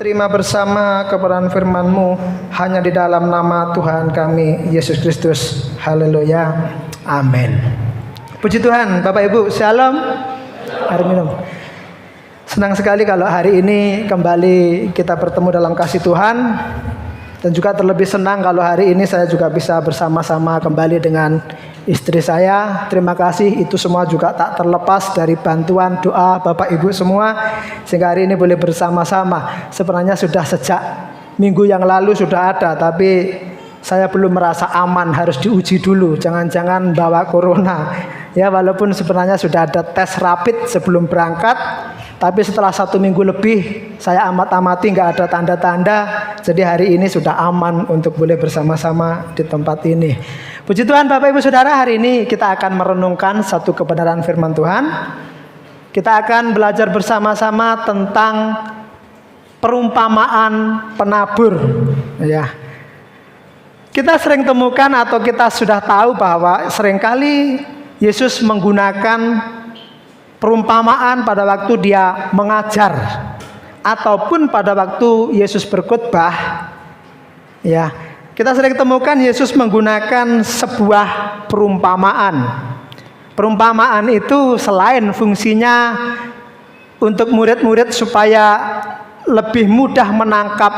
terima bersama kebenaran firman-Mu hanya di dalam nama Tuhan kami Yesus Kristus. Haleluya. Amin. Puji Tuhan. Bapak Ibu, shalom. Mari minum. Senang sekali kalau hari ini kembali kita bertemu dalam kasih Tuhan. Dan juga terlebih senang kalau hari ini saya juga bisa bersama-sama kembali dengan istri saya. Terima kasih, itu semua juga tak terlepas dari bantuan doa Bapak Ibu semua, sehingga hari ini boleh bersama-sama. Sebenarnya sudah sejak minggu yang lalu sudah ada, tapi saya belum merasa aman, harus diuji dulu. Jangan-jangan bawa corona. Ya, walaupun sebenarnya sudah ada tes rapid sebelum berangkat, tapi setelah 1 minggu lebih saya amat-amati nggak ada tanda-tanda. Jadi hari ini sudah aman untuk boleh bersama-sama di tempat ini. Puji Tuhan Bapak Ibu Saudara, hari ini kita akan merenungkan satu kebenaran firman Tuhan. Kita akan belajar bersama-sama tentang perumpamaan penabur. Ya. Kita sering temukan atau kita sudah tahu bahwa seringkali Yesus menggunakan perumpamaan pada waktu dia mengajar ataupun pada waktu Yesus berkhotbah. Ya, kita sering temukan Yesus menggunakan sebuah perumpamaan. Perumpamaan itu selain fungsinya untuk murid-murid supaya lebih mudah menangkap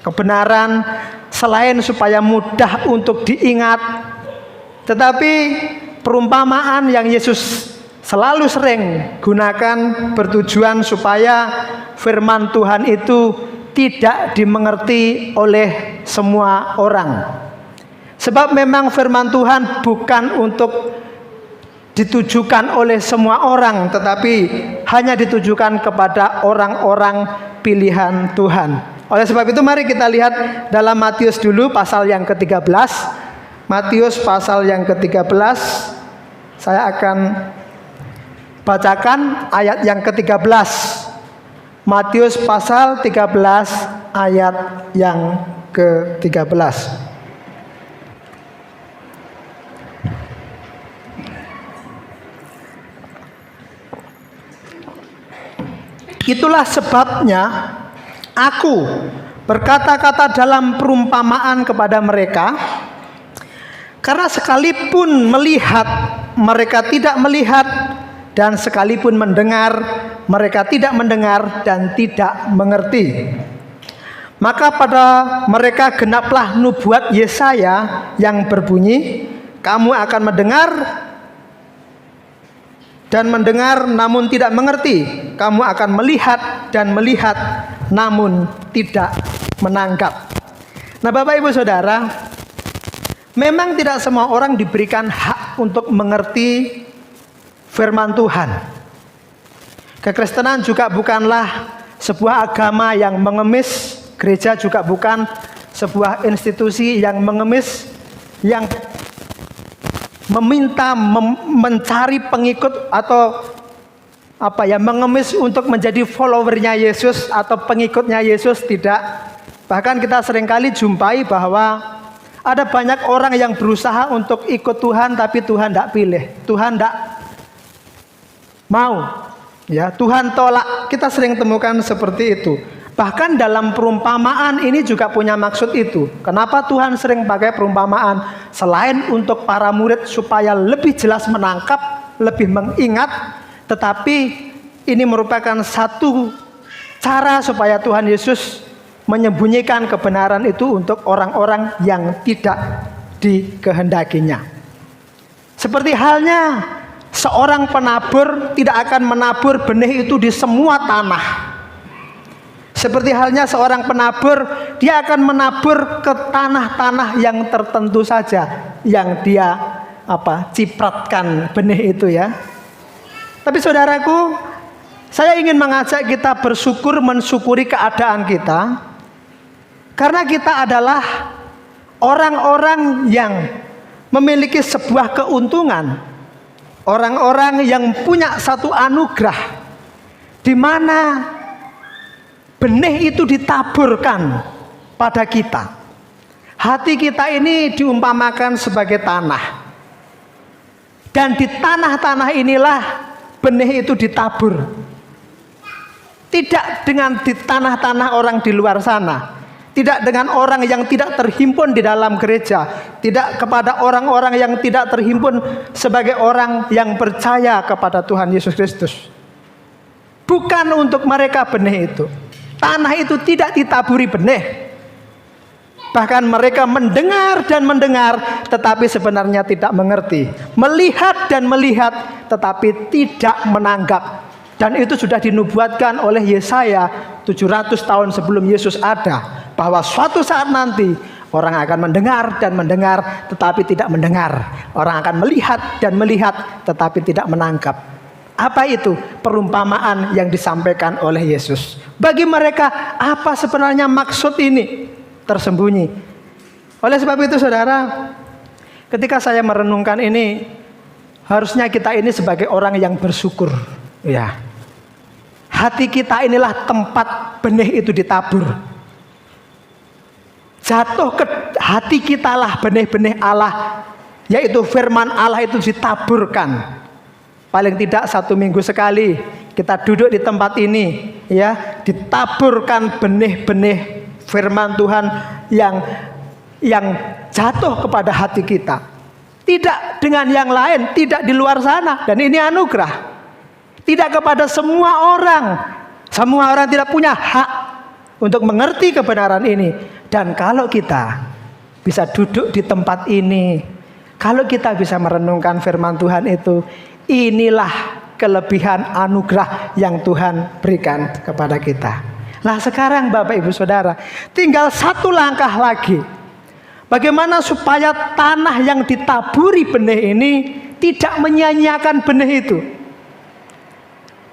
kebenaran, selain supaya mudah untuk diingat, tetapi perumpamaan yang Yesus selalu sering gunakan bertujuan supaya firman Tuhan itu tidak dimengerti oleh semua orang. Sebab memang firman Tuhan bukan untuk ditujukan oleh semua orang, tetapi hanya ditujukan kepada orang-orang pilihan Tuhan. Oleh sebab itu mari kita lihat dalam Matius dulu pasal yang ke-13. Matius pasal yang ke-13. Saya akan bacakan ayat yang ke-13. Matius pasal 13 ayat yang ke-13. Itulah sebabnya Aku berkata-kata dalam perumpamaan kepada mereka, karena sekalipun melihat mereka tidak melihat, dan sekalipun mendengar mereka tidak mendengar dan tidak mengerti. Maka pada mereka genaplah nubuat Yesaya yang berbunyi, kamu akan mendengar dan mendengar namun tidak mengerti, kamu akan melihat dan melihat namun tidak menangkap. Nah Bapak Ibu Saudara, memang tidak semua orang diberikan hak untuk mengerti firman Tuhan. Kekristenan juga bukanlah sebuah agama yang mengemis. Gereja juga bukan sebuah institusi yang mengemis, yang meminta mencari pengikut atau mengemis untuk menjadi followernya Yesus atau pengikutnya Yesus. Tidak. Bahkan kita seringkali jumpai bahwa ada banyak orang yang berusaha untuk ikut Tuhan, tapi Tuhan tidak pilih, Tuhan tidak mau, ya, Tuhan tolak. Kita sering temukan seperti itu. Bahkan dalam perumpamaan ini juga punya maksud itu. Kenapa Tuhan sering pakai perumpamaan? Selain untuk para murid supaya lebih jelas menangkap, lebih mengingat, tetapi ini merupakan satu cara supaya Tuhan Yesus menyembunyikan kebenaran itu untuk orang-orang yang tidak dikehendakinya. Seperti halnya seorang penabur tidak akan menabur benih itu di semua tanah. Seperti halnya seorang penabur, dia akan menabur ke tanah-tanah yang tertentu saja yang dia cipratkan benih itu, ya. Tapi saudaraku, saya ingin mengajak kita bersyukur, mensyukuri keadaan kita, karena kita adalah orang-orang yang memiliki sebuah keuntungan, orang-orang yang punya satu anugerah, di mana benih itu ditaburkan pada kita. Hati kita ini diumpamakan sebagai tanah, dan di tanah-tanah inilah benih itu ditabur. Tidak dengan di tanah-tanah orang di luar sana. Tidak dengan orang yang tidak terhimpun di dalam gereja. Tidak kepada orang-orang yang tidak terhimpun sebagai orang yang percaya kepada Tuhan Yesus Kristus. Bukan untuk mereka benih itu. Tanah itu tidak ditaburi benih. Bahkan mereka mendengar dan mendengar, tetapi sebenarnya tidak mengerti. Melihat dan melihat, tetapi tidak menanggap. Dan itu sudah dinubuatkan oleh Yesaya 700 tahun sebelum Yesus ada. Bahwa suatu saat nanti orang akan mendengar dan mendengar, tetapi tidak mendengar. Orang akan melihat dan melihat, tetapi tidak menangkap. Apa itu? Perumpamaan yang disampaikan oleh Yesus. Bagi mereka, apa sebenarnya maksud ini? Tersembunyi. Oleh sebab itu saudara, ketika saya merenungkan ini, harusnya kita ini sebagai orang yang bersyukur. Ya. Hati kita inilah tempat benih itu ditabur. Jatuh ke hati kita lah benih-benih Allah, yaitu firman Allah itu ditaburkan. Paling tidak 1 minggu sekali kita duduk di tempat ini, ya, ditaburkan benih-benih firman Tuhan yang jatuh kepada hati kita. Tidak dengan yang lain, tidak di luar sana. Dan ini anugerah. Tidak kepada semua orang. Semua orang tidak punya hak untuk mengerti kebenaran ini. Dan kalau kita bisa duduk di tempat ini, kalau kita bisa merenungkan firman Tuhan itu, inilah kelebihan anugerah yang Tuhan berikan kepada kita. Nah sekarang Bapak Ibu Saudara, tinggal satu langkah lagi. Bagaimana supaya tanah yang ditaburi benih ini tidak menyia-nyiakan benih itu.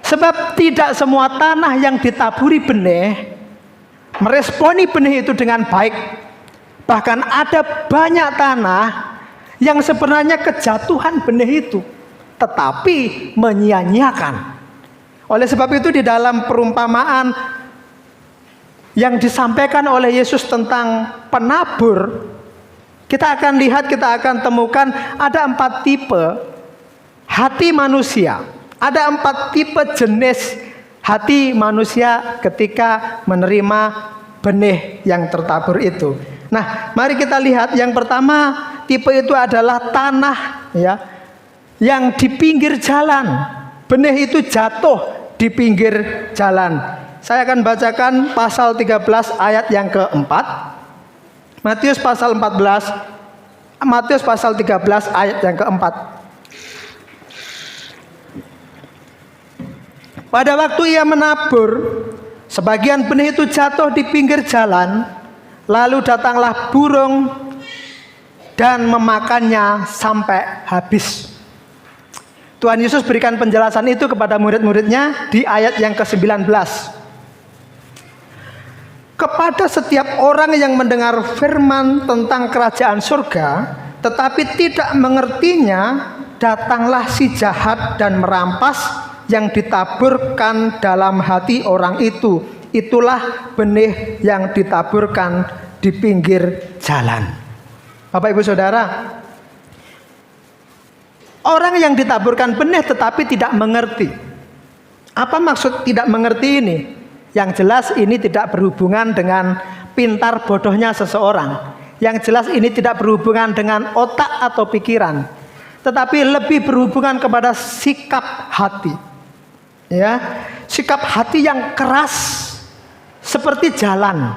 Sebab tidak semua tanah yang ditaburi benih meresponi benih itu dengan baik. Bahkan ada banyak tanah yang sebenarnya kejatuhan benih itu, tetapi menyia-nyiakan. Oleh sebab itu di dalam perumpamaan yang disampaikan oleh Yesus tentang penabur, kita akan lihat, kita akan temukan ada 4 tipe hati manusia. Ada 4 tipe jenis hati manusia ketika menerima benih yang tertabur itu. Nah, mari kita lihat. Yang pertama, tipe itu adalah tanah, ya, yang di pinggir jalan. Benih itu jatuh di pinggir jalan. Saya akan bacakan pasal 13 ayat yang keempat. Matius pasal 13 ayat yang keempat. Pada waktu ia menabur, sebagian benih itu jatuh di pinggir jalan, lalu datanglah burung dan memakannya sampai habis. Tuhan Yesus berikan penjelasan itu kepada murid-muridnya di ayat yang ke-19. Kepada setiap orang yang mendengar firman tentang kerajaan surga, tetapi tidak mengertinya, datanglah si jahat dan merampas yang ditaburkan dalam hati orang itu. Itulah benih yang ditaburkan di pinggir jalan. Bapak Ibu Saudara, orang yang ditaburkan benih tetapi tidak mengerti. Apa maksud tidak mengerti ini? Yang jelas ini tidak berhubungan dengan pintar bodohnya seseorang. Yang jelas ini tidak berhubungan dengan otak atau pikiran, tetapi lebih berhubungan kepada sikap hati. Ya, sikap hati yang keras seperti jalan.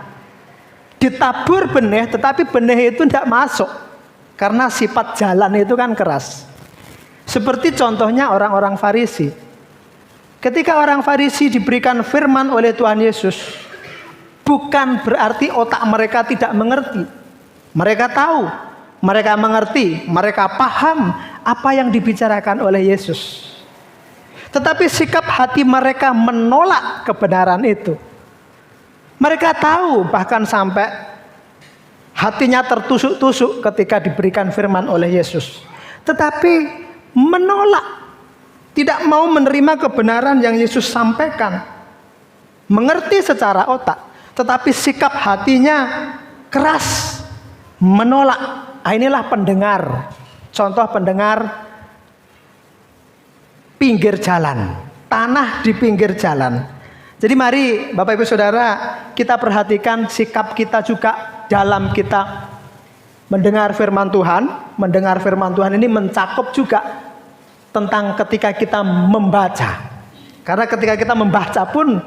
Ditabur benih, tetapi benih itu tidak masuk karena sifat jalan itu kan keras. Seperti contohnya orang-orang Farisi. Ketika orang Farisi diberikan firman oleh Tuhan Yesus, bukan berarti otak mereka tidak mengerti. Mereka tahu, mereka mengerti, mereka paham apa yang dibicarakan oleh Yesus. Tetapi sikap hati mereka menolak kebenaran itu. Mereka tahu, bahkan sampai hatinya tertusuk-tusuk ketika diberikan firman oleh Yesus. Tetapi menolak. Tidak mau menerima kebenaran yang Yesus sampaikan. Mengerti secara otak, tetapi sikap hatinya keras, menolak. Inilah pendengar. Contoh pendengar pinggir jalan, tanah di pinggir jalan. Jadi mari Bapak Ibu Saudara, kita perhatikan sikap kita juga dalam kita mendengar firman Tuhan. Mendengar firman Tuhan ini mencakup juga tentang ketika kita membaca. Karena ketika kita membaca pun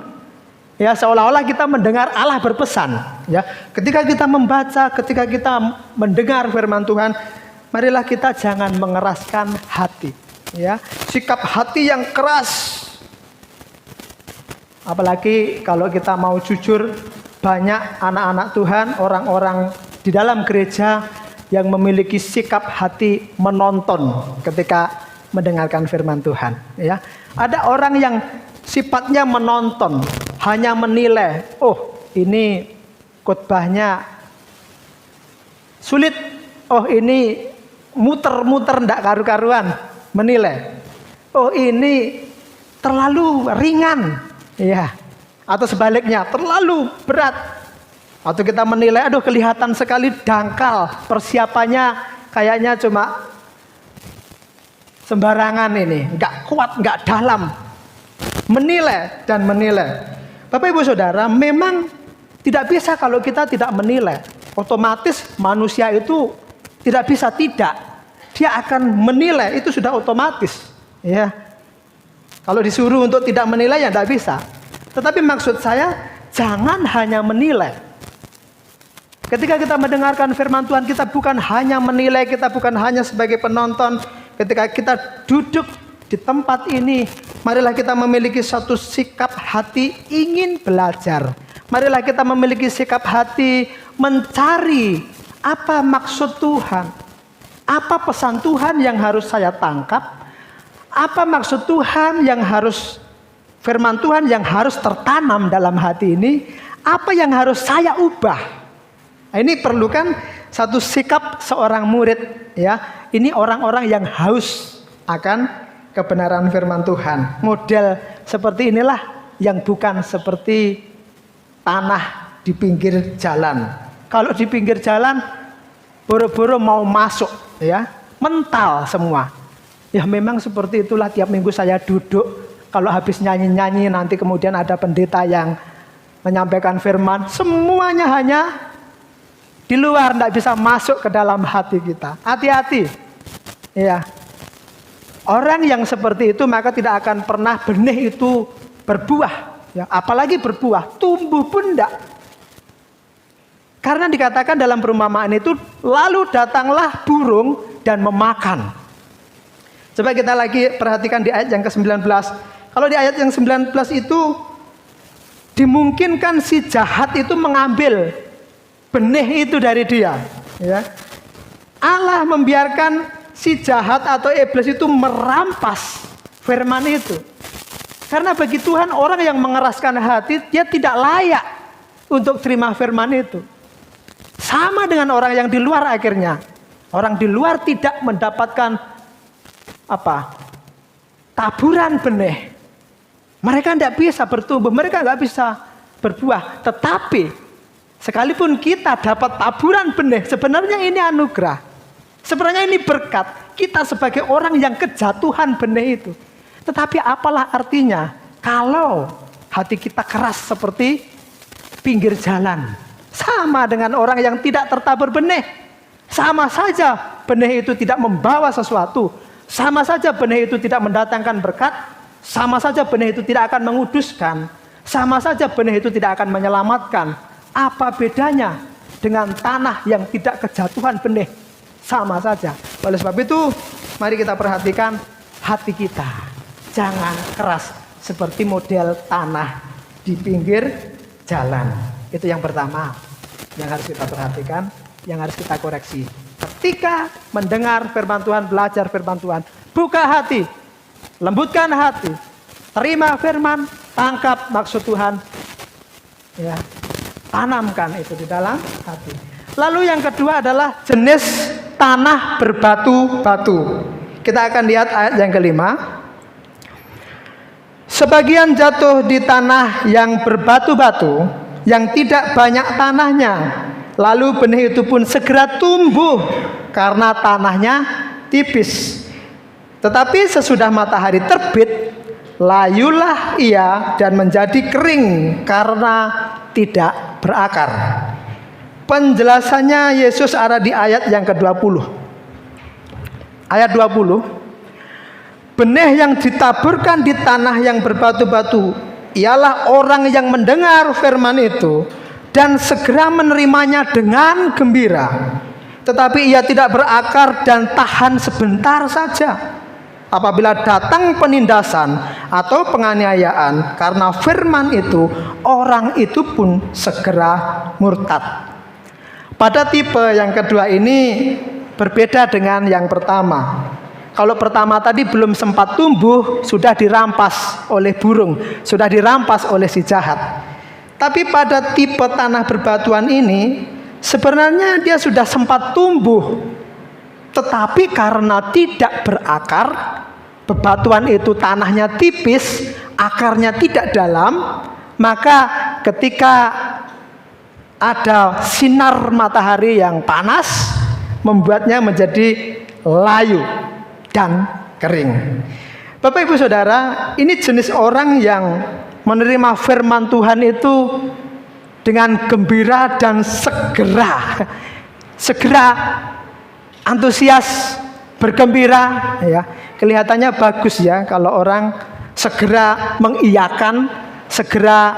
ya seolah-olah kita mendengar Allah berpesan. Ya, ketika kita membaca, ketika kita mendengar firman Tuhan, marilah kita jangan mengeraskan hati. Ya, sikap hati yang keras. Apalagi kalau kita mau jujur, banyak anak-anak Tuhan, orang-orang di dalam gereja yang memiliki sikap hati menonton ketika mendengarkan firman Tuhan. Ya, ada orang yang sifatnya menonton, hanya menilai. Oh, ini khotbahnya sulit. Oh, ini muter-muter ndak karu-karuan, menilai. Oh, ini terlalu ringan. Ya, atau sebaliknya terlalu berat. Atau kita menilai, aduh kelihatan sekali dangkal, persiapannya kayaknya cuma sembarangan ini, nggak kuat, nggak dalam. Menilai dan menilai. Bapak Ibu Saudara, memang tidak bisa kalau kita tidak menilai. Otomatis manusia itu tidak bisa tidak. Dia akan menilai, itu sudah otomatis. Ya. Kalau disuruh untuk tidak menilai ya tidak bisa. Tetapi maksud saya jangan hanya menilai. Ketika kita mendengarkan firman Tuhan, kita bukan hanya menilai, kita bukan hanya sebagai penonton. Ketika kita duduk di tempat ini, marilah kita memiliki satu sikap hati ingin belajar. Marilah kita memiliki sikap hati mencari apa maksud Tuhan. Apa pesan Tuhan yang harus saya tangkap? Apa maksud Tuhan yang harus, firman Tuhan yang harus tertanam dalam hati ini? Apa yang harus saya ubah? Nah, ini perlukan satu sikap seorang murid. Ya, ini orang-orang yang haus akan kebenaran firman Tuhan. Model seperti inilah yang bukan seperti tanah di pinggir jalan. Kalau di pinggir jalan, boro-boro mau masuk, ya, mental semua. Ya memang seperti itulah tiap minggu saya duduk. Kalau habis nyanyi-nyanyi nanti kemudian ada pendeta yang menyampaikan firman. Semuanya hanya di luar, tidak bisa masuk ke dalam hati kita. Hati-hati. Ya. Orang yang seperti itu maka tidak akan pernah benih itu berbuah. Ya, apalagi berbuah, tumbuh pun tidak. Karena dikatakan dalam perumpamaan itu, lalu datanglah burung dan memakan. Coba kita lagi perhatikan di ayat yang ke-19. Kalau di ayat yang 19 itu dimungkinkan si jahat itu mengambil benih itu dari dia. Ya. Allah membiarkan si jahat atau iblis itu merampas firman itu. Karena bagi Tuhan orang yang mengeraskan hati, dia tidak layak untuk terima firman itu. Sama dengan orang yang di luar akhirnya. Orang di luar tidak mendapatkan taburan benih. Mereka tidak bisa bertumbuh, mereka nggak bisa berbuah. Tetapi sekalipun kita dapat taburan benih, sebenarnya ini anugerah. Sebenarnya ini berkat. Kita sebagai orang yang kejatuhan benih itu. Tetapi apalah artinya kalau hati kita keras seperti pinggir jalan. Sama dengan orang yang tidak tertabur benih. Sama saja benih itu tidak membawa sesuatu. Sama saja benih itu tidak mendatangkan berkat. Sama saja benih itu tidak akan menguduskan. Sama saja benih itu tidak akan menyelamatkan. Apa bedanya dengan tanah yang tidak kejatuhan benih? Sama saja. Oleh sebab itu, mari kita perhatikan hati kita. Jangan keras seperti model tanah di pinggir jalan. Itu yang pertama yang harus kita perhatikan, yang harus kita koreksi. Ketika mendengar firman Tuhan, belajar firman Tuhan, buka hati, lembutkan hati, terima firman, tangkap maksud Tuhan, ya, tanamkan itu di dalam hati. Lalu yang kedua adalah jenis tanah berbatu-batu. Kita akan lihat ayat yang kelima. Sebagian jatuh di tanah yang berbatu-batu, yang tidak banyak tanahnya. Lalu benih itu pun segera tumbuh karena tanahnya tipis. Tetapi sesudah matahari terbit, layulah ia dan menjadi kering karena tidak berakar. Penjelasannya Yesus ada di ayat yang ke-20. Ayat 20. Benih yang ditaburkan di tanah yang berbatu-batu ialah orang yang mendengar firman itu dan segera menerimanya dengan gembira. Tetapi ia tidak berakar dan tahan sebentar saja. Apabila datang penindasan atau penganiayaan karena firman itu, orang itu pun segera murtad. Pada tipe yang kedua ini berbeda dengan yang pertama. Kalau pertama tadi belum sempat tumbuh, sudah dirampas oleh burung, sudah dirampas oleh si jahat. Tapi pada tipe tanah berbatuan ini, sebenarnya dia sudah sempat tumbuh, tetapi karena tidak berakar, bebatuan itu tanahnya tipis, akarnya tidak dalam, maka ketika ada sinar matahari yang panas, membuatnya menjadi layu dan kering. Bapak Ibu Saudara, ini jenis orang yang menerima firman Tuhan itu dengan gembira dan segera antusias, bergembira, ya. Kelihatannya bagus ya kalau orang segera mengiyakan, segera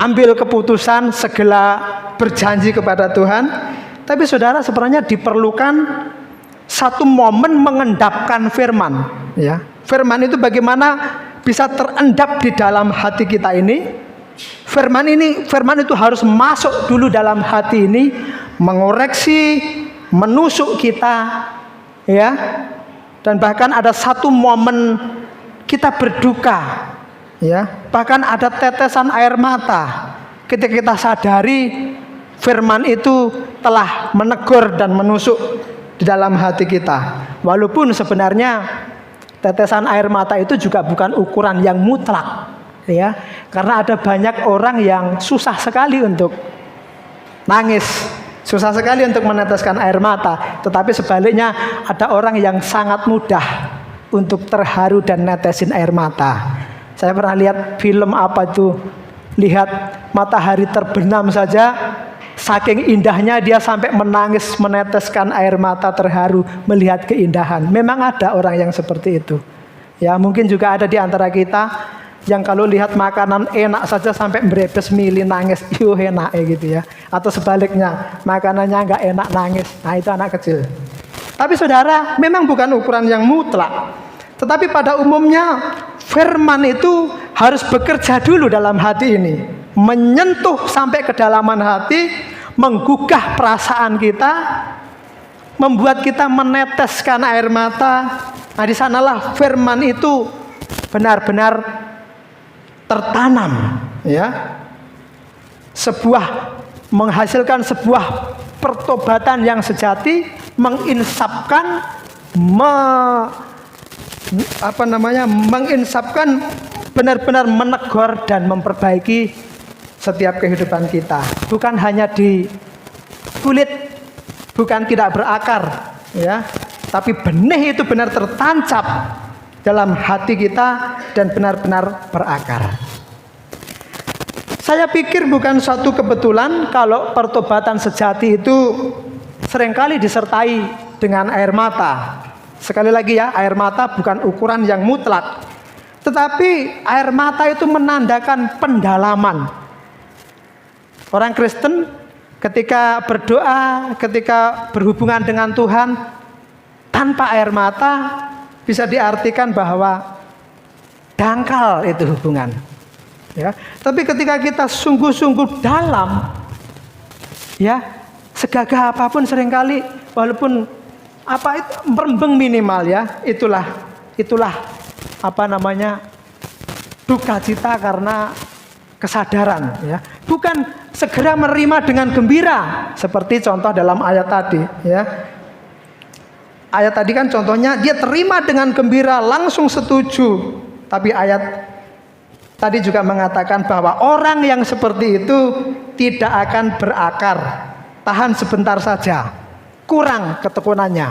ambil keputusan, segera berjanji kepada Tuhan. Tapi saudara, sebenarnya diperlukan satu momen mengendapkan firman, ya. Firman itu bagaimana bisa terendap di dalam hati kita ini. Firman itu harus masuk dulu dalam hati ini, mengoreksi, menusuk kita, ya. Dan bahkan ada satu momen kita berduka, ya. Bahkan ada tetesan air mata ketika kita sadari firman itu telah menegur dan menusuk di dalam hati kita. Walaupun sebenarnya tetesan air mata itu juga bukan ukuran yang mutlak, ya. Karena ada banyak orang yang susah sekali untuk nangis, susah sekali untuk meneteskan air mata. Tetapi sebaliknya ada orang yang sangat mudah untuk terharu dan netesin air mata. Saya pernah lihat film apa itu, lihat matahari terbenam saja, saking indahnya dia sampai menangis, meneteskan air mata terharu melihat keindahan. Memang ada orang yang seperti itu. Ya, mungkin juga ada di antara kita yang kalau lihat makanan enak saja sampai berebes mili nangis, enak gitu ya. Atau sebaliknya, makanannya nggak enak nangis. Nah, itu anak kecil. Tapi saudara, memang bukan ukuran yang mutlak. Tetapi pada umumnya firman itu harus bekerja dulu dalam hati ini, menyentuh sampai kedalaman hati, menggugah perasaan kita, membuat kita meneteskan air mata. Nah, di sanalah firman itu benar-benar tertanam, ya. Menghasilkan sebuah pertobatan yang sejati, menginsapkan, menginsapkan, benar-benar menegur dan memperbaiki setiap kehidupan kita. Bukan hanya di kulit, bukan tidak berakar, ya. Tapi benih itu benar tertancap dalam hati kita dan benar-benar berakar. Saya pikir bukan suatu kebetulan kalau pertobatan sejati itu seringkali disertai dengan air mata. Sekali lagi ya, air mata bukan ukuran yang mutlak. Tetapi air mata itu menandakan pendalaman. Orang Kristen ketika berdoa, ketika berhubungan dengan Tuhan tanpa air mata, bisa diartikan bahwa dangkal itu hubungan, ya. Tapi ketika kita sungguh-sungguh dalam, ya, segagah apapun seringkali, walaupun merembeng minimal, ya, itulah duka cita karena kesadaran, ya. Bukan segera menerima dengan gembira seperti contoh dalam ayat tadi, ya. Ayat tadi kan contohnya dia terima dengan gembira, langsung setuju. Tapi ayat tadi juga mengatakan bahwa orang yang seperti itu tidak akan berakar, tahan sebentar saja, kurang ketekunannya.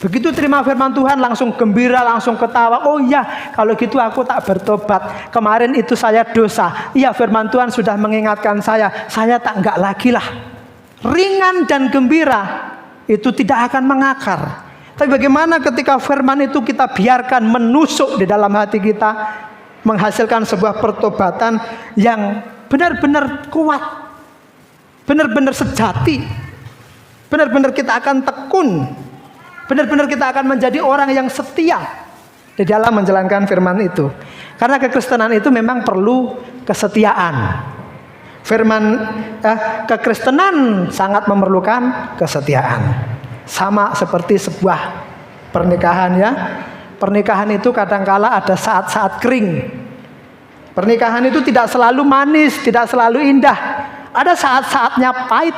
Begitu terima firman Tuhan langsung gembira, langsung ketawa. Oh iya, kalau gitu aku tak bertobat. Kemarin itu saya dosa. Iya, firman Tuhan sudah mengingatkan saya tak enggak lagi lah. Ringan dan gembira, itu tidak akan mengakar. Tapi bagaimana ketika firman itu kita biarkan menusuk di dalam hati kita, menghasilkan sebuah pertobatan yang benar-benar kuat, benar-benar sejati, benar-benar kita akan tekun, benar-benar kita akan menjadi orang yang setia di dalam menjalankan firman itu. Karena kekristenan itu memang perlu kesetiaan. Kekristenan sangat memerlukan kesetiaan. Sama seperti sebuah pernikahan ya. Pernikahan itu kadangkala ada saat-saat kering. Pernikahan itu tidak selalu manis, tidak selalu indah. Ada saat-saatnya pahit.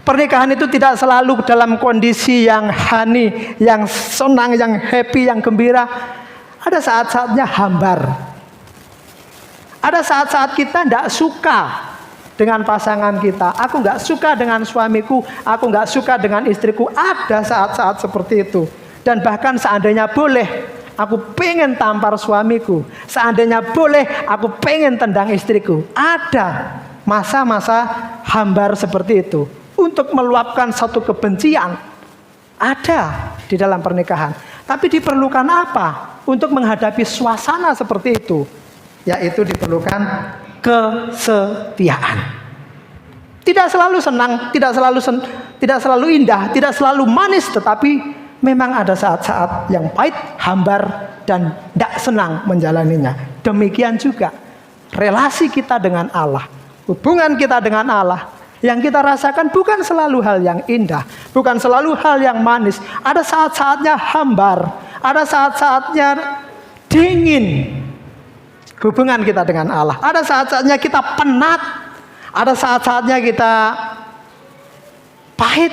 Pernikahan itu tidak selalu dalam kondisi yang honey, yang senang, yang happy, yang gembira. Ada saat-saatnya hambar. Ada saat-saat kita tidak suka dengan pasangan kita. Aku nggak suka dengan suamiku, aku nggak suka dengan istriku. Ada saat-saat seperti itu. Dan bahkan seandainya boleh, aku pengen tampar suamiku. Seandainya boleh, aku pengen tendang istriku. Ada masa-masa hambar seperti itu. Untuk meluapkan satu kebencian ada di dalam pernikahan. Tapi diperlukan apa untuk menghadapi suasana seperti itu? Yaitu diperlukan kesetiaan. Tidak selalu senang, tidak selalu indah, tidak selalu manis, tetapi memang ada saat-saat yang pahit, hambar, dan tidak senang menjalaninya. Demikian juga relasi kita dengan Allah, hubungan kita dengan Allah. Yang kita rasakan bukan selalu hal yang indah, bukan selalu hal yang manis. Ada saat-saatnya hambar, ada saat-saatnya dingin hubungan kita dengan Allah. Ada saat-saatnya kita penat, ada saat-saatnya kita pahit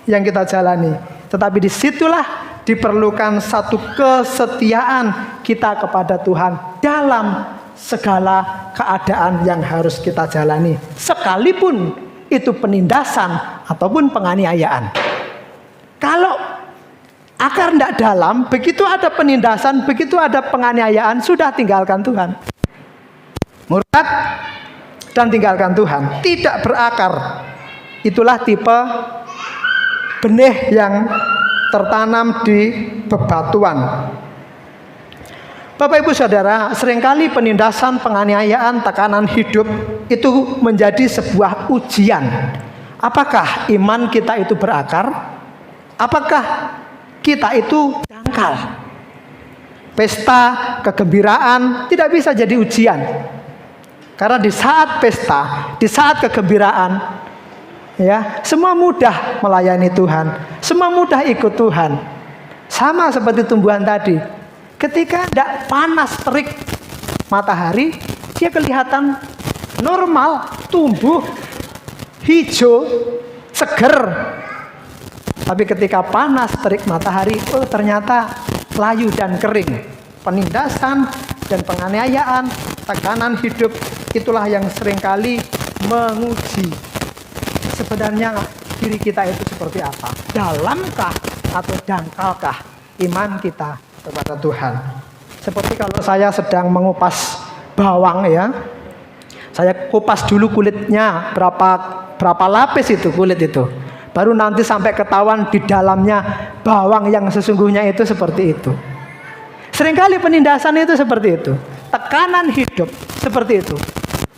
yang kita jalani. Tetapi disitulah diperlukan satu kesetiaan kita kepada Tuhan dalam segala keadaan yang harus kita jalani. Sekalipun itu penindasan ataupun penganiayaan. Kalau akar tidak dalam, begitu ada penindasan, begitu ada penganiayaan, sudah tinggalkan Tuhan. Murtad dan tinggalkan Tuhan, tidak berakar. Itulah tipe benih yang tertanam di bebatuan. Bapak Ibu Saudara, seringkali penindasan, penganiayaan, tekanan hidup itu menjadi sebuah ujian. Apakah iman kita itu berakar? Apakah kita itu dangkal? Pesta, kegembiraan tidak bisa jadi ujian. Karena di saat pesta, di saat kegembiraan, ya, semua mudah melayani Tuhan, semua mudah ikut Tuhan. Sama seperti tumbuhan tadi. Ketika tidak panas terik matahari, dia kelihatan normal, tumbuh, hijau, seger. Tapi ketika panas terik matahari, oh ternyata layu dan kering. Penindasan dan penganiayaan, tekanan hidup, itulah yang seringkali menguji sebenarnya diri kita itu seperti apa. Dalamkah atau dangkalkah iman kita kepada Tuhan? Seperti kalau saya sedang mengupas bawang ya, saya kupas dulu kulitnya, berapa lapis itu kulit itu, baru nanti sampai ketahuan di dalamnya bawang yang sesungguhnya itu seperti itu. Seringkali penindasan itu seperti itu, tekanan hidup seperti itu,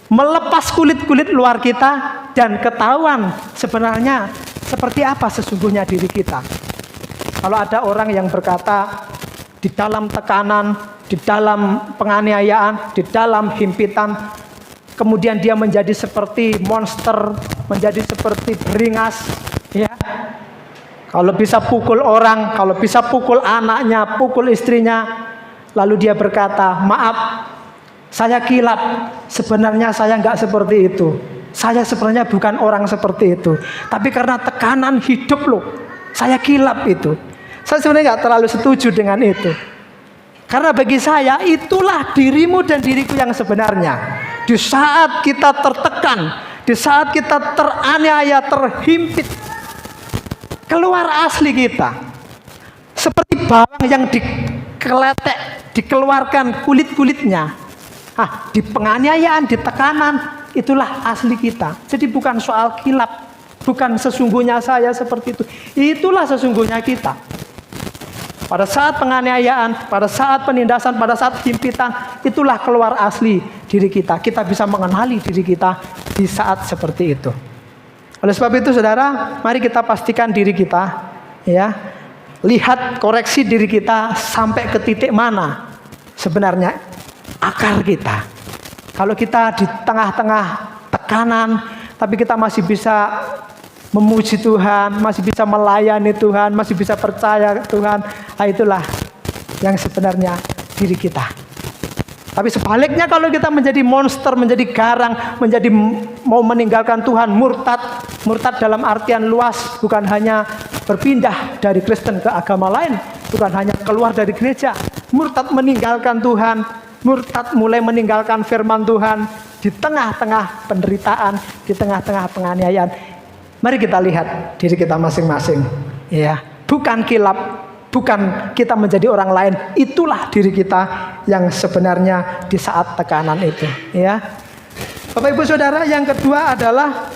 melepas kulit-kulit luar kita dan ketahuan sebenarnya seperti apa sesungguhnya diri kita. Kalau ada orang yang berkata di dalam tekanan, di dalam penganiayaan, di dalam himpitan, kemudian dia menjadi seperti monster, menjadi seperti beringas, ya. Kalau bisa pukul orang, kalau bisa pukul anaknya, pukul istrinya, lalu dia berkata, maaf, saya kilap, sebenarnya saya nggak seperti itu. Saya sebenarnya bukan orang seperti itu. Tapi karena tekanan hidup loh, saya kilap itu. Saya sebenarnya nggak terlalu setuju dengan itu. Karena bagi saya itulah dirimu dan diriku yang sebenarnya. Di saat kita tertekan, di saat kita teraniaya, terhimpit, keluar asli kita. seperti bawang yang dikeletek, dikeluarkan kulit-kulitnya. Ah, di penganiayaan, di tekanan, itulah asli kita. Jadi bukan soal kilap, bukan sesungguhnya saya seperti itu. Itulah sesungguhnya kita. Pada saat penganiayaan, pada saat penindasan, pada saat himpitan, itulah keluar asli diri kita. Kita bisa mengenali diri kita di saat seperti itu. Oleh sebab itu saudara, mari kita pastikan diri kita, ya. Lihat, koreksi diri kita sampai ke titik mana sebenarnya akar kita. Kalau kita di tengah-tengah tekanan, tapi kita masih bisa memuji Tuhan, masih bisa melayani Tuhan, masih bisa percaya Tuhan, nah itulah yang sebenarnya diri kita. Tapi sebaliknya kalau kita menjadi monster, menjadi garang, menjadi mau meninggalkan Tuhan, murtad dalam artian luas, bukan hanya berpindah dari Kristen ke agama lain, bukan hanya keluar dari gereja, murtad meninggalkan Tuhan, murtad mulai meninggalkan firman Tuhan di tengah-tengah penderitaan, di tengah-tengah penganiayaan. Mari kita lihat diri kita masing-masing, ya. Bukan kilap, bukan kita menjadi orang lain. Itulah diri kita yang sebenarnya di saat tekanan itu, ya. Bapak Ibu Saudara, yang kedua adalah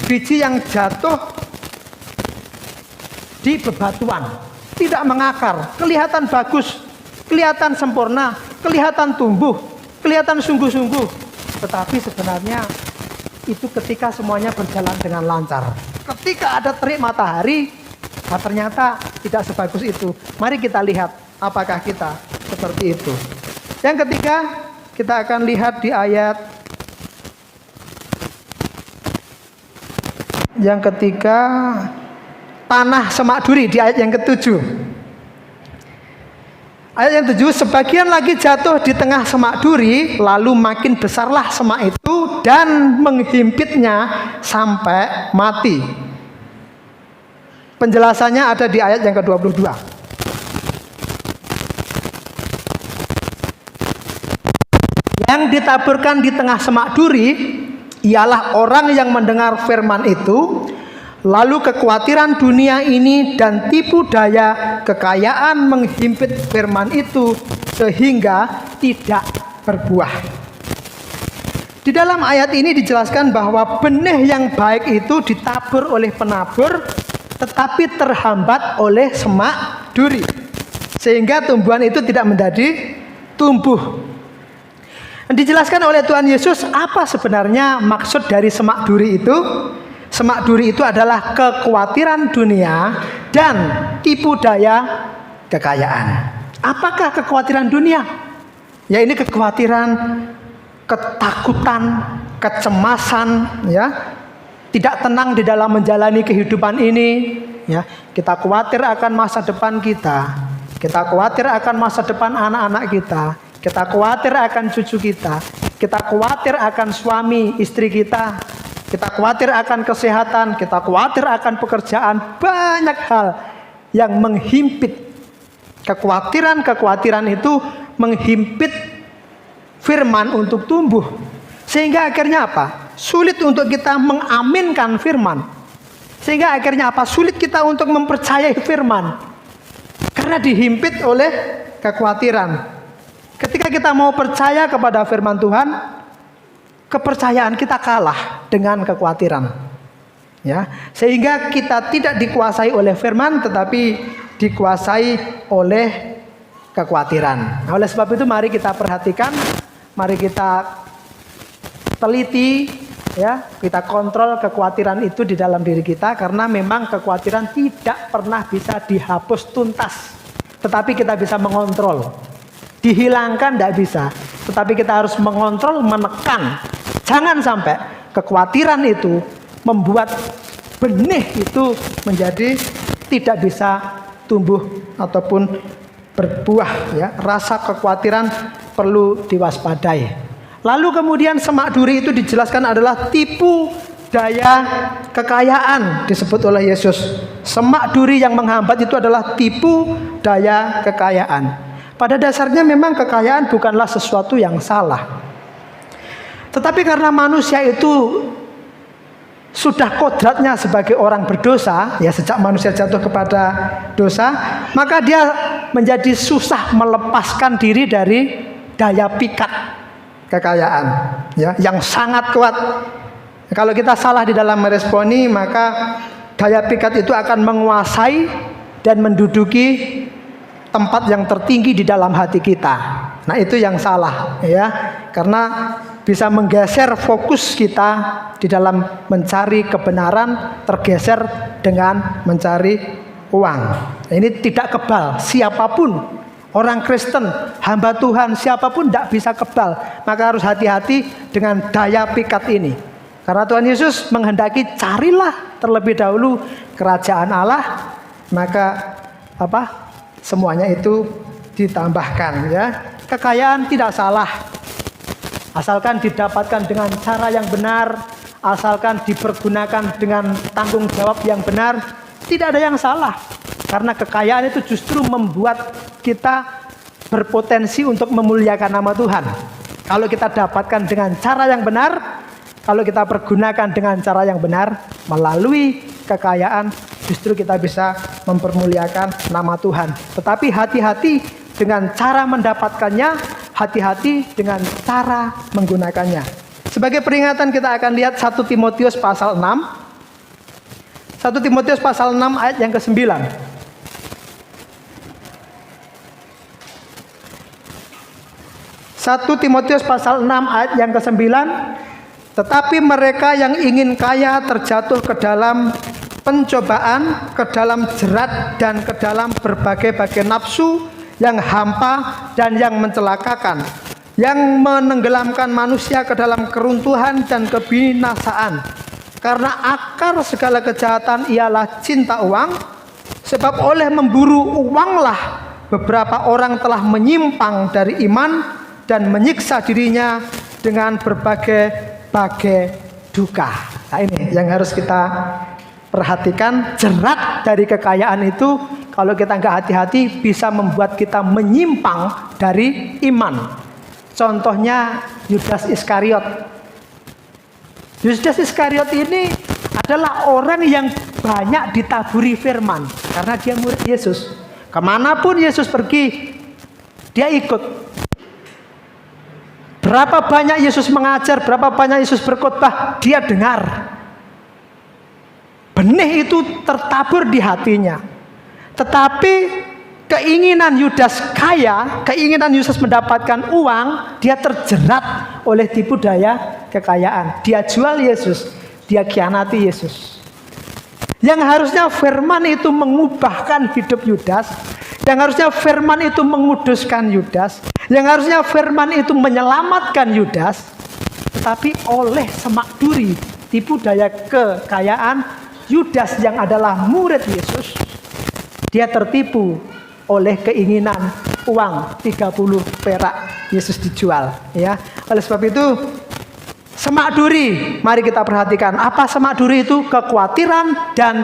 biji yang jatuh di bebatuan, tidak mengakar, kelihatan bagus, kelihatan sempurna, kelihatan tumbuh, kelihatan sungguh-sungguh, tetapi sebenarnya itu ketika semuanya berjalan dengan lancar. Ketika ada terik matahari, nah ternyata tidak sebagus itu. Mari kita lihat apakah kita seperti itu. Yang ketiga, kita akan lihat di ayat yang ketiga, tanah semak duri, di ayat yang ketujuh. Ayat yang 7, sebagian lagi jatuh di tengah semak duri, lalu makin besarlah semak itu dan menghimpitnya sampai mati. Penjelasannya ada di ayat yang ke-22. Yang ditaburkan di tengah semak duri ialah orang yang mendengar firman itu, lalu kekhawatiran dunia ini dan tipu daya kekayaan menghimpit firman itu sehingga tidak berbuah. Di dalam ayat ini dijelaskan bahwa benih yang baik itu ditabur oleh penabur, tetapi terhambat oleh semak duri, sehingga tumbuhan itu tidak menjadi tumbuh. Dijelaskan oleh Tuhan Yesus apa sebenarnya maksud dari semak duri itu. Semak duri itu adalah kekhawatiran dunia dan tipu daya kekayaan. Apakah kekhawatiran dunia? Ya, ini kekhawatiran, ketakutan, kecemasan, ya. Tidak tenang di dalam menjalani kehidupan ini, ya. Kita khawatir akan masa depan kita. Kita khawatir akan masa depan anak-anak kita. Kita khawatir akan cucu kita. Kita khawatir akan suami istri kita. Kita khawatir akan kesehatan, kita khawatir akan pekerjaan, banyak hal yang menghimpit. Kekhawatiran itu menghimpit firman untuk tumbuh. Sehingga akhirnya apa? Sulit untuk kita mengaminkan firman. Sehingga akhirnya apa? Sulit kita untuk mempercayai firman. Karena dihimpit oleh kekhawatiran. Ketika kita mau percaya kepada firman Tuhan, kepercayaan kita kalah dengan kekhawatiran, ya, sehingga kita tidak dikuasai oleh firman, tetapi dikuasai oleh kekhawatiran. Nah, oleh sebab itu mari kita perhatikan, mari kita teliti, ya, kita kontrol kekhawatiran itu di dalam diri kita, karena memang kekhawatiran tidak pernah bisa dihapus tuntas, tetapi kita bisa mengontrol. Dihilangkan tidak bisa, tetapi kita harus mengontrol, menekan. Jangan sampai kekhawatiran itu membuat benih itu menjadi tidak bisa tumbuh ataupun berbuah, ya. Rasa kekhawatiran perlu diwaspadai. Lalu kemudian semak duri itu dijelaskan adalah tipu daya kekayaan, disebut oleh Yesus. Semak duri yang menghambat itu adalah tipu daya kekayaan. Pada dasarnya memang kekayaan bukanlah sesuatu yang salah. Tetapi karena manusia itu sudah kodratnya sebagai orang berdosa, ya sejak manusia jatuh kepada dosa, maka dia menjadi susah melepaskan diri dari daya pikat kekayaan, ya, yang sangat kuat. Kalau kita salah di dalam meresponi, maka daya pikat itu akan menguasai dan menduduki tempat yang tertinggi di dalam hati kita. Nah, itu yang salah, ya, karena bisa menggeser fokus kita di dalam mencari kebenaran, tergeser dengan mencari uang. Nah, ini tidak kebal. Siapapun, orang Kristen, hamba Tuhan, siapapun tidak bisa kebal. Maka harus hati-hati dengan daya pikat ini. Karena Tuhan Yesus menghendaki carilah terlebih dahulu kerajaan Allah, maka semuanya itu ditambahkan, ya. Kekayaan tidak salah, asalkan didapatkan dengan cara yang benar, asalkan dipergunakan dengan tanggung jawab yang benar, tidak ada yang salah. Karena kekayaan itu justru membuat kita berpotensi untuk memuliakan nama Tuhan. Kalau kita dapatkan dengan cara yang benar, kalau kita pergunakan dengan cara yang benar, melalui kekayaan, justru kita bisa mempermuliakan nama Tuhan. Tetapi hati-hati dengan cara mendapatkannya, hati-hati dengan cara menggunakannya. Sebagai peringatan kita akan lihat 1 Timotius pasal 6. 1 Timotius pasal 6 ayat yang ke-9. 1 Timotius pasal 6 ayat yang ke-9. Tetapi mereka yang ingin kaya terjatuh ke dalam pencobaan, ke dalam jerat, dan ke dalam berbagai-bagai nafsu yang hampa dan yang mencelakakan, yang menenggelamkan manusia ke dalam keruntuhan dan kebinasaan. Karena akar segala kejahatan ialah cinta uang, sebab oleh memburu uanglah beberapa orang telah menyimpang dari iman dan menyiksa dirinya dengan berbagai-bagai duka. Nah, ini yang harus kita perhatikan. Jerat dari kekayaan itu kalau kita nggak hati-hati bisa membuat kita menyimpang dari iman. Contohnya Yudas Iskariot. Yudas Iskariot ini adalah orang yang banyak ditaburi firman karena dia murid Yesus. Kemanapun Yesus pergi, dia ikut. Berapa banyak Yesus mengajar, berapa banyak Yesus berkhotbah, dia dengar. Benih itu tertabur di hatinya. Tetapi keinginan Yudas kaya, keinginan Yudas mendapatkan uang, dia terjerat oleh tipu daya kekayaan. Dia jual Yesus, dia khianati Yesus. Yang harusnya firman itu mengubahkan hidup Yudas, yang harusnya firman itu menguduskan Yudas, yang harusnya firman itu menyelamatkan Yudas, tetapi oleh semak duri, tipu daya kekayaan, Yudas yang adalah murid Yesus, dia tertipu oleh keinginan uang 30 perak Yesus dijual, ya. Oleh sebab itu semak duri, mari kita perhatikan apa semak duri itu, kekhawatiran dan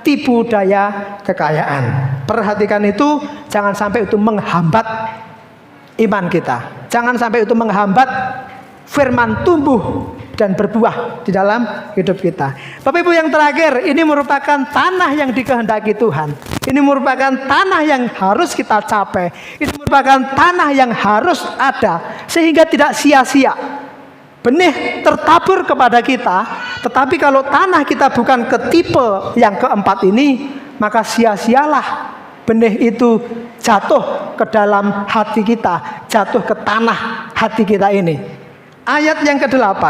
tipu daya kekayaan. Perhatikan itu, jangan sampai itu menghambat iman kita. Jangan sampai itu menghambat firman tumbuh dan berbuah di dalam hidup kita. Bapak Ibu yang terakhir, ini merupakan tanah yang dikehendaki Tuhan. Ini merupakan tanah yang harus kita capai. Ini merupakan tanah yang harus ada sehingga tidak sia-sia. Benih tertabur kepada kita, tetapi kalau tanah kita bukan ke tipe yang keempat ini, maka sia-sialah benih itu jatuh ke dalam hati kita, jatuh ke tanah hati kita ini. Ayat yang ke-8.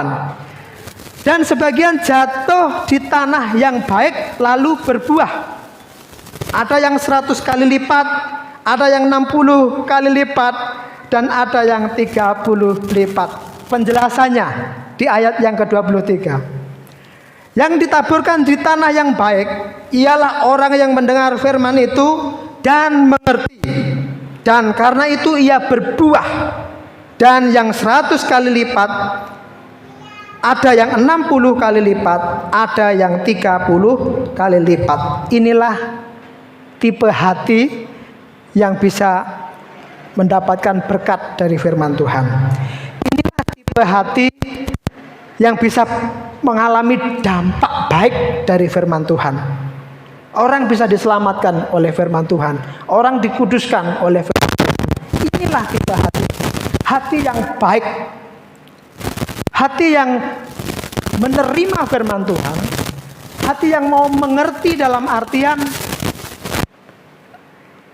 Dan sebagian jatuh di tanah yang baik lalu berbuah. Ada yang 100 kali lipat, ada yang 60 kali lipat, dan ada yang 30 lipat. Penjelasannya di ayat yang ke-23. Yang ditaburkan di tanah yang baik ialah orang yang mendengar firman itu dan mengerti, dan karena itu ia berbuah. Dan yang 100 kali lipat, ada yang 60 kali lipat, ada yang 30 kali lipat. Inilah tipe hati yang bisa mendapatkan berkat dari firman Tuhan. Inilah tipe hati yang bisa mengalami dampak baik dari firman Tuhan. Orang bisa diselamatkan oleh firman Tuhan. Orang dikuduskan oleh firman Tuhan. Inilah kita hati. Hati yang baik. Hati yang menerima firman Tuhan. Hati yang mau mengerti dalam artian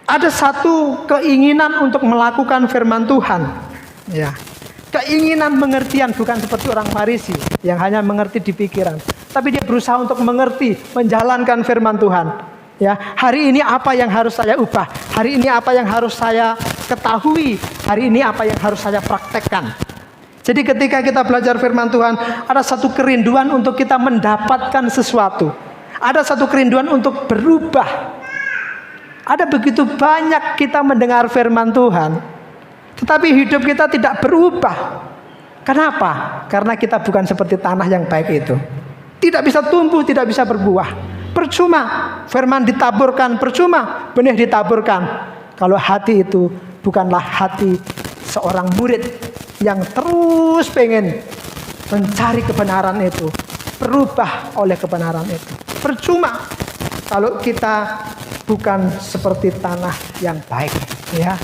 ada satu keinginan untuk melakukan firman Tuhan. Ya. Keinginan pengertian, bukan seperti orang Farisi yang hanya mengerti di pikiran, tapi dia berusaha untuk mengerti, menjalankan firman Tuhan. Ya, hari ini apa yang harus saya ubah? Hari ini apa yang harus saya ketahui? Hari ini apa yang harus saya praktekkan? Jadi ketika kita belajar firman Tuhan, ada satu kerinduan untuk kita mendapatkan sesuatu. Ada satu kerinduan untuk berubah. Ada begitu banyak kita mendengar firman Tuhan, tetapi hidup kita tidak berubah. Kenapa? Karena kita bukan seperti tanah yang baik itu. Tidak bisa tumbuh, tidak bisa berbuah. Percuma firman ditaburkan, percuma benih ditaburkan, kalau hati itu bukanlah hati seorang murid yang terus pengen mencari kebenaran itu, berubah oleh kebenaran itu. Percuma kalau kita bukan seperti tanah yang baik, ya.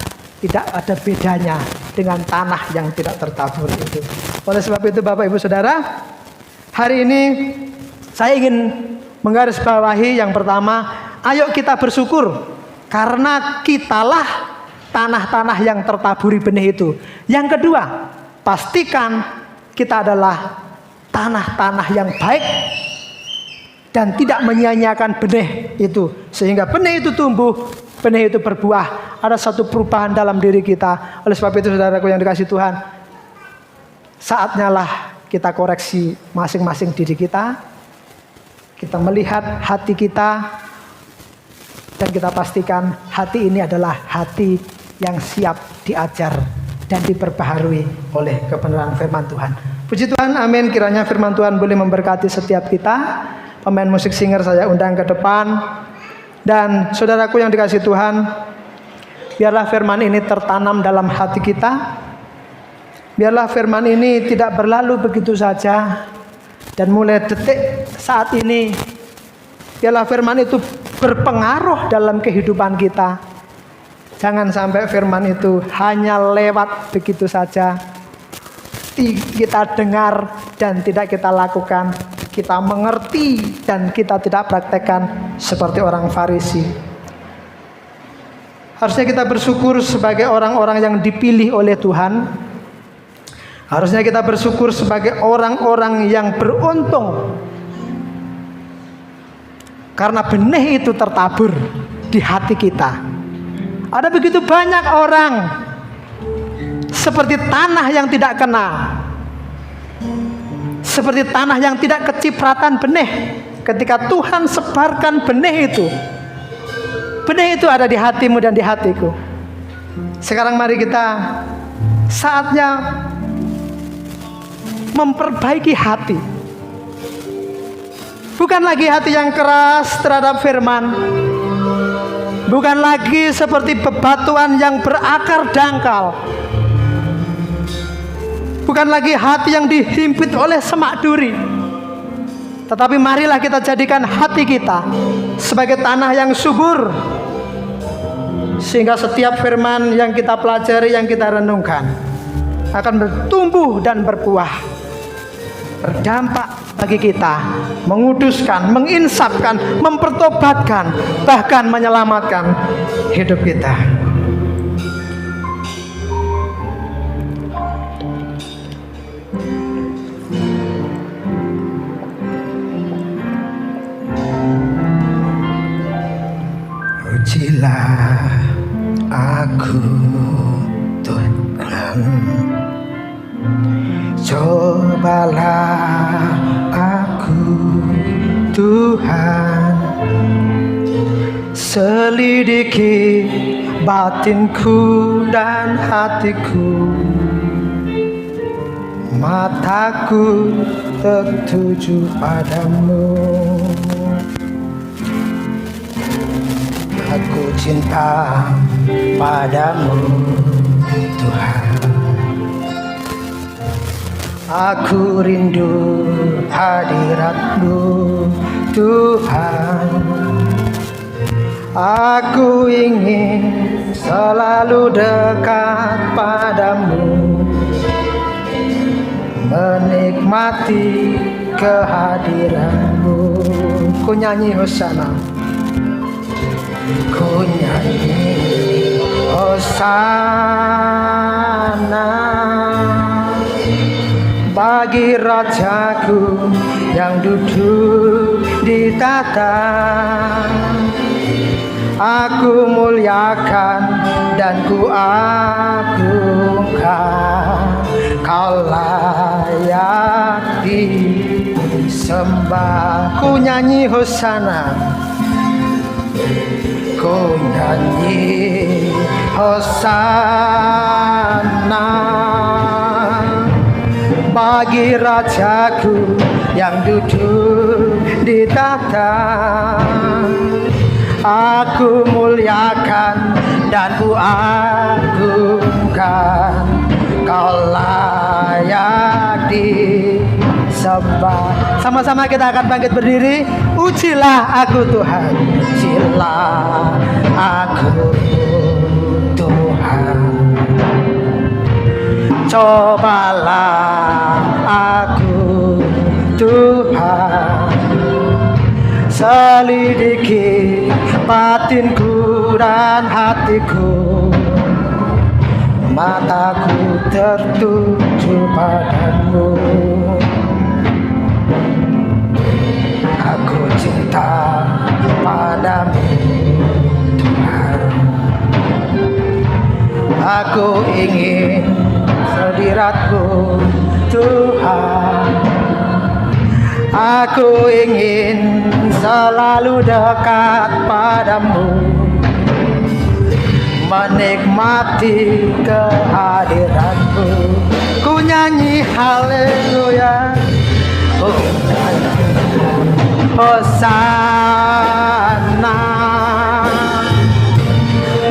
Tidak ada bedanya dengan tanah yang tidak tertabur itu. Oleh sebab itu Bapak Ibu Saudara, hari ini saya ingin menggarisbawahi yang pertama, ayo kita bersyukur karena kitalah tanah-tanah yang tertaburi benih itu. Yang kedua, pastikan kita adalah tanah-tanah yang baik dan tidak menyia-nyiakan benih itu, sehingga benih itu tumbuh, benih itu berbuah. Ada satu perubahan dalam diri kita. Oleh sebab itu saudaraku yang dikasihi Tuhan, saatnya lah kita koreksi masing-masing diri kita. Kita melihat hati kita, dan kita pastikan hati ini adalah hati yang siap diajar dan diperbaharui oleh kebenaran firman Tuhan. Puji Tuhan, amin. Kiranya firman Tuhan boleh memberkati setiap kita. Pemain musik singer saya undang ke depan. Dan saudaraku yang dikasihi Tuhan, biarlah firman ini tertanam dalam hati kita. Biarlah firman ini tidak berlalu begitu saja. Dan mulai detik saat ini, biarlah firman itu berpengaruh dalam kehidupan kita. Jangan sampai firman itu hanya lewat begitu saja. Kita dengar dan tidak kita lakukan. Kita mengerti dan kita tidak praktekkan seperti orang Farisi. Harusnya kita bersyukur sebagai orang-orang yang dipilih oleh Tuhan. Harusnya kita bersyukur sebagai orang-orang yang beruntung, karena benih itu tertabur di hati kita. Ada begitu banyak orang seperti tanah yang tidak kena, seperti tanah yang tidak kecipratan benih. Ketika Tuhan sebarkan benih itu ada di hatimu dan di hatiku. Sekarang mari kita saatnya memperbaiki hati. Bukan lagi hati yang keras terhadap firman. Bukan lagi seperti bebatuan yang berakar dangkal. Bukan lagi hati yang dihimpit oleh semak duri. Tetapi marilah kita jadikan hati kita sebagai tanah yang subur, sehingga setiap firman yang kita pelajari, yang kita renungkan akan bertumbuh dan berbuah, berdampak bagi kita, menguduskan, menginsafkan, mempertobatkan, bahkan menyelamatkan hidup kita. Ujilah aku Tuhan, cobalah aku Tuhan, selidiki batinku dan hatiku, mataku tertuju padamu. Aku cinta padamu Tuhan. Aku rindu hadirat-Mu Tuhan. Aku ingin selalu dekat padamu, menikmati kehadiran-Mu. Ku nyanyi Hosana, ku nyanyi Hosana bagi Rajaku yang duduk di tahta. Aku muliakan dan ku agungkan, Kau layak disembah. Ku nyanyi Hosana, ku nyanyi Hosana bagi Rajaku yang duduk di tahta. Aku muliakan dan ku agungkan, Kau layak disembah. Sama-sama kita akan bangkit berdiri. Ujilah aku Tuhan, ujilah aku Tuhan. Cobalah aku Tuhan, selidiki batinku dan hatiku. Mataku tertuju padamu, aku cinta padamu Tuhan. Aku ingin hadirat-Mu Tuhan. Aku ingin selalu dekat padamu, menikmati kehadiran-Mu. Ku nyanyi haleluya, ku nyanyi Hosana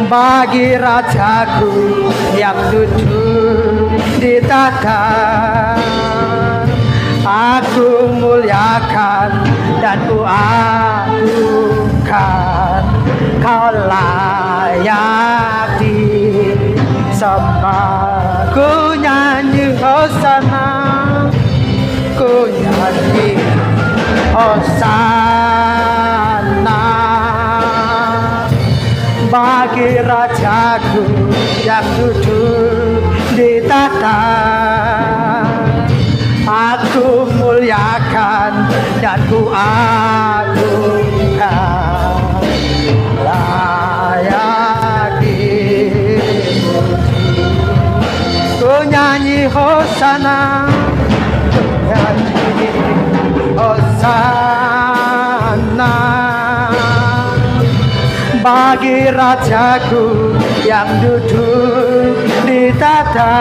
bagi Rajaku yang duduk di tahta. Aku muliakan dan ku agungkan, Kau layak disembah. Ku nyanyi Hosana, ku nyanyi Hosana bagi Rajaku yang duduk di tahta. Aku muliakan dan ku agungkan, layak dipuji. Ku nyanyi Hosana, nyanyi Hosana bagi Rajaku yang duduk di tahta.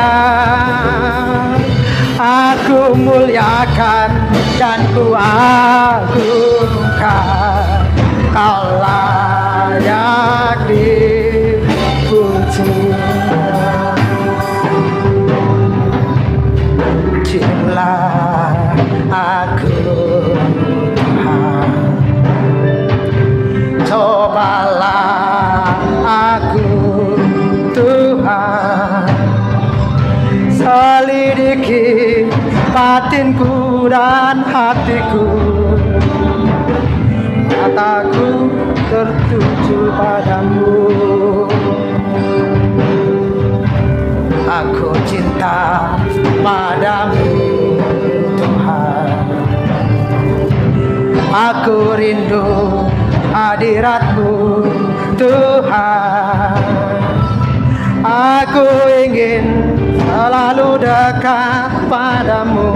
Aku muliakan dan ku agungkan, Kau layak dipuji. Ujilah aku Tuhan, cobalah aku Tuhan, selidiki batinku dan hatiku. Mataku tertuju padamu, aku cinta padamu Tuhan. Aku rindu hadirat-Mu Tuhan. Aku ingin selalu dekat padamu,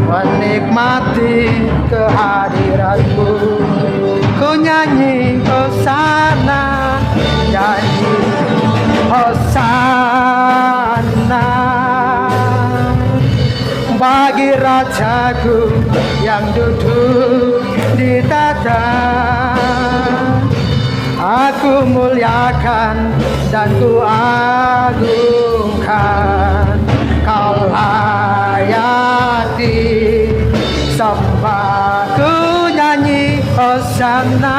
menikmati kehadiran-Mu. Ku nyanyi Hosana, nyanyi Hosana bagi Rajaku yang duduk di tahta. Aku muliakan dan ku agungkan, Kau hayati, sembah ku nyanyi hosana.